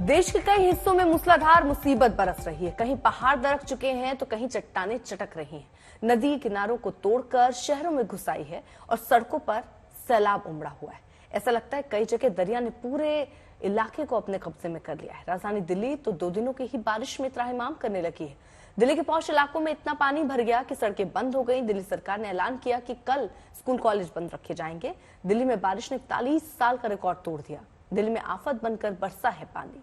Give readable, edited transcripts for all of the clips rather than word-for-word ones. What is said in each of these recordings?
देश के कई हिस्सों में मूसलाधार मुसीबत बरस रही है। कहीं पहाड़ दरक चुके हैं तो कहीं चट्टानें चटक रही हैं। नदी किनारों को तोड़कर शहरों में घुस आई है और सड़कों पर सैलाब उमड़ा हुआ है। ऐसा लगता है कई जगह दरिया ने पूरे इलाके को अपने कब्जे में कर लिया है। राजधानी दिल्ली तो 2 दिनों की ही बारिश में त्राहिमाम करने लगी है। दिल्ली के पौष इलाकों में इतना पानी भर गया कि सड़कें बंद हो गई। दिल्ली सरकार ने ऐलान किया कि कल स्कूल कॉलेज बंद रखे जाएंगे। दिल्ली में बारिश ने 41 साल का रिकॉर्ड तोड़ दिया। दिल्ली में आफत बनकर बरसा है पानी।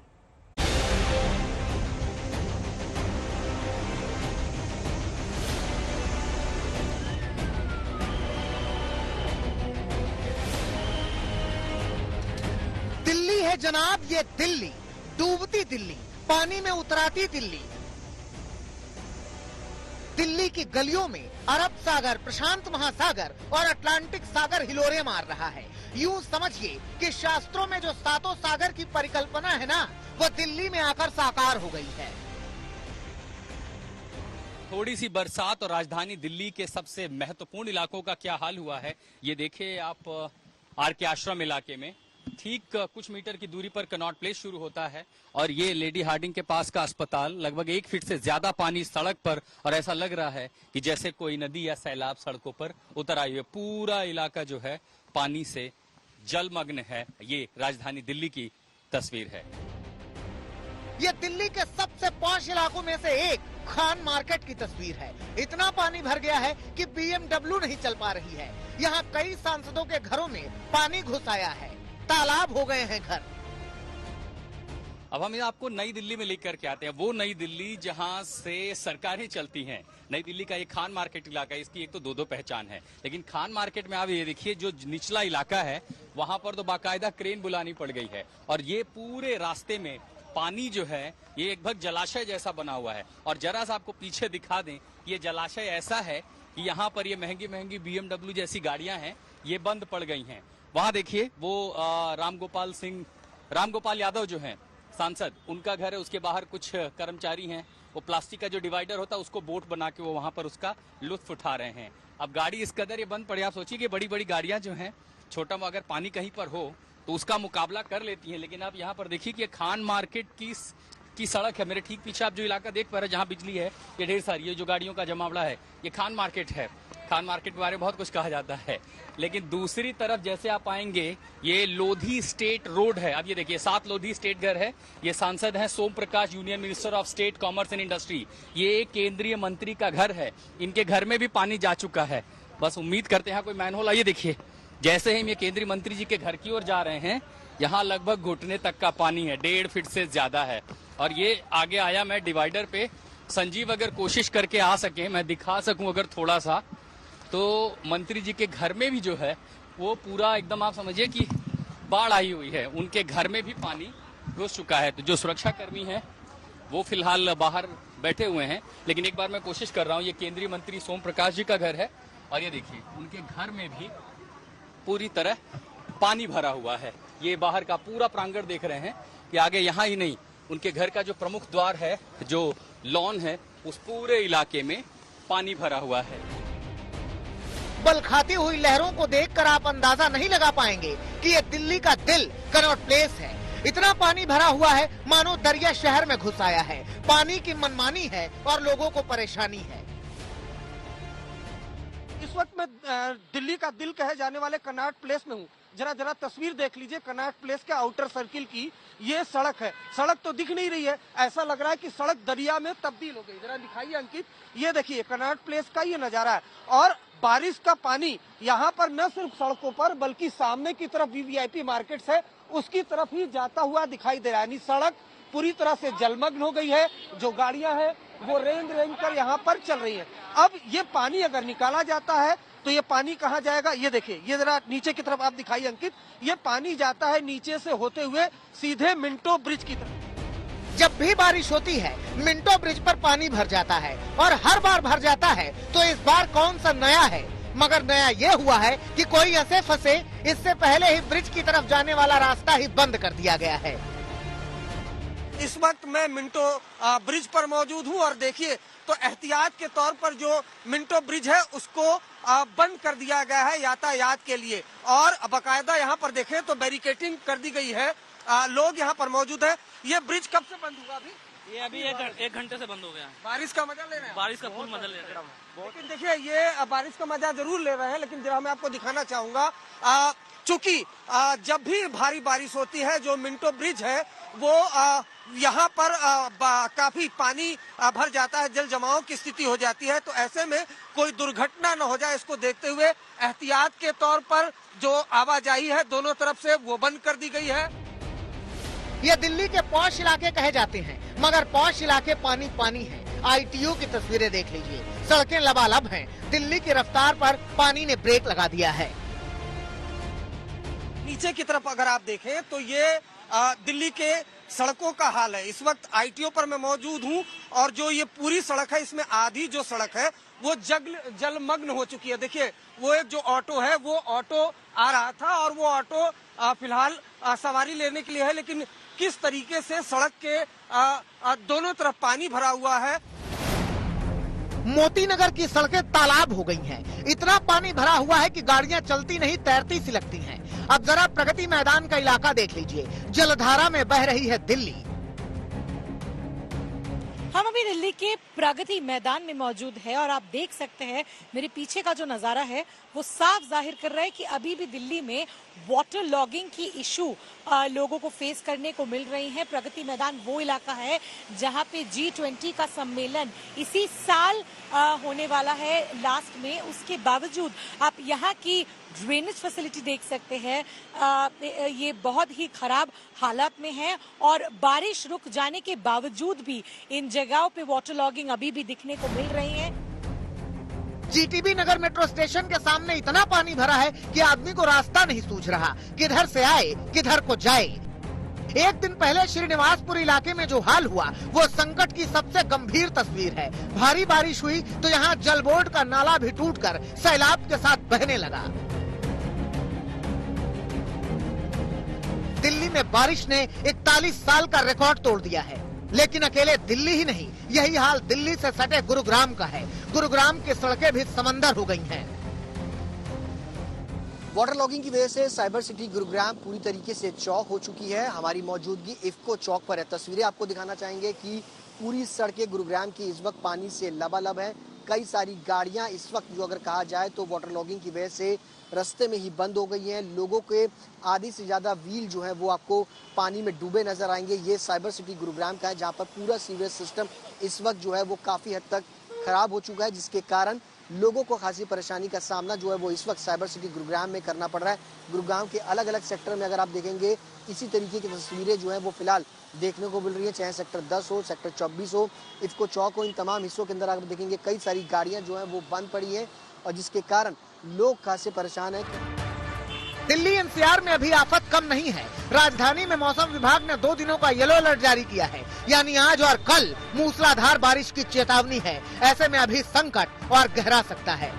दिल्ली है जनाब ये दिल्ली, डूबती दिल्ली, पानी में उतराती दिल्ली। दिल्ली की गलियों में अरब सागर, प्रशांत महासागर और अटलांटिक सागर हिलोरे मार रहा है। यूं समझिए कि शास्त्रों में जो सातों सागर की परिकल्पना है ना, वो दिल्ली में आकर साकार हो गई है। थोड़ी सी बरसात और राजधानी दिल्ली के सबसे महत्वपूर्ण इलाकों का क्या हाल हुआ है, ये देखिए आप। आर के आश्रम इलाके में ठीक कुछ मीटर की दूरी पर कनॉट प्लेस शुरू होता है और ये लेडी हार्डिंग के पास का अस्पताल। लगभग 1 फीट से ज्यादा पानी सड़क पर और ऐसा लग रहा है कि जैसे कोई नदी या सैलाब सड़कों पर उतर आई है। पूरा इलाका जो है पानी से जलमग्न है। ये राजधानी दिल्ली की तस्वीर है। ये दिल्ली के सबसे पॉश इलाकों में से एक खान मार्केट की तस्वीर है। इतना पानी भर गया है कि BMW नहीं चल पा रही है। यहाँ कई सांसदों के घरों में पानी घुस आया है, तालाब हो गए हैं घर। अब हम आपको नई दिल्ली में लेकर के आते हैं, वो नई दिल्ली जहां से सरकारें चलती हैं। नई दिल्ली का एक खान मार्केट इलाका है, इसकी एक तो दो पहचान है। लेकिन खान मार्केट में आप ये देखिए, जो निचला इलाका है वहां पर तो बाकायदा क्रेन बुलानी पड़ गई है और ये पूरे रास्ते में पानी जो है ये लगभग जलाशय जैसा बना हुआ है। और जरा सा आपको पीछे दिखा दें, ये जलाशय ऐसा है कि यहाँ पर ये महंगी महंगी BMW जैसी गाड़ियां हैं, ये बंद पड़ गई हैं। वहां देखिए वो रामगोपाल यादव जो हैं सांसद, उनका घर है। उसके बाहर कुछ कर्मचारी हैं, वो प्लास्टिक का जो डिवाइडर होता है उसको बोट बना के वो वहां पर उसका लुत्फ उठा रहे हैं। अब गाड़ी इस कदर ये बंद पड़ी, आप सोचिए कि बड़ी बड़ी गाड़ियां जो हैं, छोटा अगर पानी कहीं पर हो तो उसका मुकाबला कर लेती हैं। लेकिन आप यहाँ पर देखिए कि खान मार्केट की सड़क है। मेरे ठीक पीछे आप जो इलाका देख पा रहे हैं जहाँ बिजली है, ये ढेर सारी ये जो गाड़ियों का जमावड़ा है, ये खान मार्केट है। खान मार्केट के बारे में बहुत कुछ कहा जाता है, लेकिन दूसरी तरफ जैसे आप आएंगे, ये लोधी स्टेट रोड है। अब ये देखिए 7 लोधी स्टेट घर है। ये सांसद हैं Som Prakash, union minister of state commerce and industry. ये केंद्रीय मंत्री का घर है। इनके घर में भी पानी जा चुका है। बस उम्मीद करते हैं कोई मैनहोल। आइए देखिए, जैसे ही हम ये केंद्रीय मंत्री जी के घर की ओर जा रहे हैं, यहाँ लगभग घुटने तक का पानी है, 1.5 फीट से ज्यादा है। और ये आगे आया मैं डिवाइडर पे। संजीव अगर कोशिश करके आ सके, मैं दिखा सकूं अगर थोड़ा सा, तो मंत्री जी के घर में भी जो है वो पूरा एकदम आप समझिए कि बाढ़ आई हुई है। उनके घर में भी पानी घुस चुका है। तो जो सुरक्षा कर्मी हैं वो फिलहाल बाहर बैठे हुए हैं, लेकिन एक बार मैं कोशिश कर रहा हूँ। ये केंद्रीय मंत्री सोम प्रकाश जी का घर है और ये देखिए उनके घर में भी पूरी तरह पानी भरा हुआ है। ये बाहर का पूरा प्रांगण देख रहे हैं कि आगे यहाँ ही नहीं, उनके घर का जो प्रमुख द्वार है, जो लॉन है, उस पूरे इलाके में पानी भरा हुआ है। बल खाती हुई लहरों को देखकर आप अंदाजा नहीं लगा पाएंगे कि ये दिल्ली का दिल कनॉट प्लेस है। इतना पानी भरा हुआ है मानो दरिया शहर में घुस आया है। पानी की मनमानी है और लोगों को परेशानी है। इस वक्त मैं दिल्ली का दिल कहे जाने वाले कनॉट प्लेस में हूँ। जरा तस्वीर देख लीजिए कनॉट प्लेस के आउटर सर्किल की। ये सड़क है, सड़क तो दिख नहीं रही है, ऐसा लग रहा है कि सड़क दरिया में तब्दील हो गई। जरा दिखाइए अंकित, ये देखिए कनॉट प्लेस का ये नजारा है। और बारिश का पानी यहाँ पर न सिर्फ सड़कों पर बल्कि सामने की तरफ VIP मार्केट्स है, उसकी तरफ ही जाता हुआ दिखाई दे रहा है। सड़क पूरी तरह से जलमग्न हो गई है। जो गाड़ियां हैं वो रेंग कर यहाँ पर चल रही है। अब ये पानी अगर निकाला जाता है तो ये पानी कहाँ जाएगा? ये देखिए, ये जरा नीचे की तरफ आप दिखाइए अंकित, ये पानी जाता है नीचे से होते हुए सीधे मिंटो ब्रिज की तरफ। जब भी बारिश होती है मिंटो ब्रिज पर पानी भर जाता है और हर बार भर जाता है। तो इस बार कौन सा नया है? मगर नया ये हुआ है कि कोई ऐसे फंसे, इससे पहले ही ब्रिज की तरफ जाने वाला रास्ता ही बंद कर दिया गया है। इस वक्त मैं मिंटो ब्रिज पर मौजूद हूँ और देखिए तो एहतियात के तौर पर जो मिंटो ब्रिज है उसको बंद कर दिया गया है यातायात के लिए। और बाकायदा यहाँ पर देखें तो बैरिकेटिंग कर दी गई है लोग यहाँ पर मौजूद है। ये ब्रिज कब से बंद हुआ अभी? ये अभी एक घंटे से बंद हो गया। बारिश का मजा ले रहे हैं? बारिश का फुल मजा ले रहे हैं। लेकिन देखिए ये बारिश का मजा जरूर ले रहे हैं, लेकिन जरा मैं आपको दिखाना चाहूंगा चूंकि जब भी भारी बारिश होती है, जो मिंटो ब्रिज है वो यहाँ पर काफी पानी भर जाता है, जल जमाव की स्थिति हो जाती है। तो ऐसे में कोई दुर्घटना न हो जाए, इसको देखते हुए एहतियात के तौर पर जो आवाजाही है दोनों तरफ से वो बंद कर दी गई है। ये दिल्ली के पॉश इलाके कहे जाते हैं, मगर पॉश इलाके पानी पानी है। ITO की तस्वीरें देख लीजिए, सड़कें लबालब हैं। दिल्ली की रफ्तार पर पानी ने ब्रेक लगा दिया है। नीचे की तरफ अगर आप देखें तो ये दिल्ली के सड़कों का हाल है। इस वक्त ITO पर मैं मौजूद हूँ और जो ये पूरी सड़क है, इसमें आधी जो सड़क है वो जलमग्न हो चुकी है। देखिए वो एक जो ऑटो है, वो ऑटो आ रहा था और वो ऑटो फिलहाल सवारी लेने के लिए है, लेकिन किस तरीके से सड़क के दोनों तरफ पानी भरा हुआ है। मोती नगर की सड़कें तालाब हो गई हैं। इतना पानी भरा हुआ है कि गाड़ियां चलती नहीं, तैरती सी लगती हैं। अब जरा प्रगति मैदान का इलाका देख लीजिए, जलधारा में बह रही है दिल्ली। हम अभी दिल्ली के प्रगति मैदान में मौजूद है और आप देख सकते हैं मेरे पीछे का जो नजारा है वो साफ जाहिर कर रहा है कि अभी भी दिल्ली में वाटर लॉगिंग की इशू लोगों को फेस करने को मिल रही है। प्रगति मैदान वो इलाका है जहां पे G20 का सम्मेलन इसी साल होने वाला है लास्ट में। उसके बावजूद आप यहाँ की ड्रेनेज फैसिलिटी देख सकते हैं, ये बहुत ही खराब हालत में है और बारिश रुक जाने के बावजूद भी इन जगहों पे वाटर लॉगिंग अभी भी दिखने को मिल रही है। GTB नगर मेट्रो स्टेशन के सामने इतना पानी भरा है कि आदमी को रास्ता नहीं सूझ रहा, किधर से आए किधर को जाए। एक दिन पहले श्रीनिवासपुर इलाके में जो हाल हुआ वो संकट की सबसे गंभीर तस्वीर है। भारी बारिश हुई तो यहाँ जल बोर्ड का नाला भी टूटकर सैलाब के साथ बहने लगा। दिल्ली में बारिश ने 41 साल का रिकॉर्ड तोड़ दिया है। लेकिन अकेले दिल्ली ही नहीं, यही हाल दिल्ली से सटे गुरुग्राम का है। गुरुग्राम की सड़कें भी समंदर हो गई हैं। वाटर लॉगिंग की वजह से साइबर सिटी गुरुग्राम पूरी तरीके से चौक हो चुकी है। हमारी मौजूदगी इफ्को चौक पर है। तस्वीरें आपको दिखाना चाहेंगे कि पूरी सड़कें गुरुग्राम की इस वक्त पानी से लबालब है। कई सारी गाड़ियां इस वक्त जो अगर कहा जाए तो वाटर लॉगिंग की वजह से रास्ते में ही बंद हो गई हैं। लोगों के आधी से ज्यादा व्हील जो है वो आपको पानी में डूबे नजर आएंगे। ये साइबर सिटी गुरुग्राम का है जहाँ पर पूरा सीवरेज सिस्टम इस वक्त जो है वो काफी हद तक खराब हो चुका है, जिसके कारण लोगों को खासी परेशानी का सामना जो है वो इस वक्त साइबर सिटी गुरुग्राम में करना पड़ रहा है। गुरुग्राम के अलग अलग सेक्टर में अगर आप देखेंगे इसी तरीके की तस्वीरें जो है वो फिलहाल देखने को मिल रही है, चाहे सेक्टर 10 हो, सेक्टर 24 हो, इफ्को चौक हो। इन तमाम हिस्सों के अंदर आप देखेंगे कई सारी गाड़ियां जो है वो बंद पड़ी है और जिसके कारण लोग खासे परेशान है। दिल्ली NCR में अभी आफत कम नहीं है। राजधानी में मौसम विभाग ने 2 दिनों का येलो अलर्ट जारी किया है, यानी आज और कल मूसलाधार बारिश की चेतावनी है। ऐसे में अभी संकट और गहरा सकता है।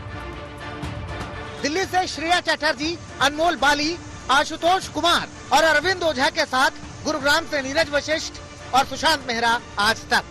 दिल्ली से श्रेया चटर्जी, अनमोल बाली, आशुतोष कुमार और अरविंद ओझा के साथ गुरुग्राम से नीरज वशिष्ठ और सुशांत मेहरा, आज तक।